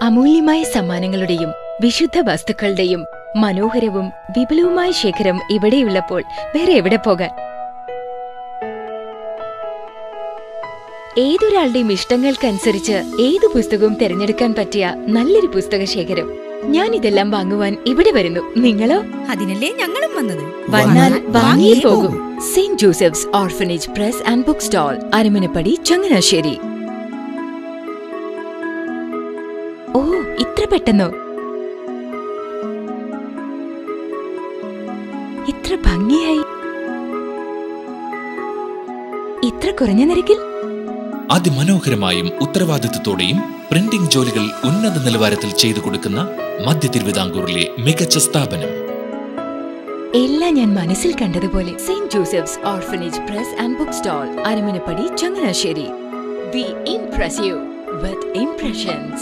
അമൂല്യമായ സമ്മാനങ്ങളുടെയും വിശുദ്ധ വസ്തുക്കളുടെയും മനോഹരവും വിപുലവുമായ ശേഖരം ഇവിടെയുള്ളപ്പോൾ വേറെ എവിടെ പോകാൻ? ഏതൊരാളുടെയും ഇഷ്ടങ്ങൾക്കനുസരിച്ച് ഏതു പുസ്തകവും തിരഞ്ഞെടുക്കാൻ പറ്റിയ നല്ലൊരു പുസ്തക ശേഖരം. ഞാൻ ഇതെല്ലാം വാങ്ങുവാൻ ഇവിടെ വരുന്നു. നിങ്ങളോ? അതിനല്ലേ ഞങ്ങളും വന്നത്. വന്നാൽ വാങ്ങിയേ പോകും. Saint Joseph's orphanage press and book stall, Aramanappady, Changanassery. ഓ, ഇത്ര പെട്ടെന്നോ? ഇത്ര ഭംഗിയായി, ഇത്ര കുറഞ്ഞ നിരക്കിൽ. അതിമനോഹരമായും ഉത്തരവാദിത്വത്തോടെയും പ്രിന്റിംഗ് ജോലികൾ ഉന്നത നിലവാരത്തിൽ ചെയ്തു കൊടുക്കുന്ന മധ്യ തിരുവിതാംകൂറിലെ മികച്ച സ്ഥാപനം. എല്ലാം ഞാൻ മനസ്സിൽ കണ്ടതുപോലെ. Saint Joseph's orphanage press and book stall, Aramanappady, Changanassery. We impress you with impressions.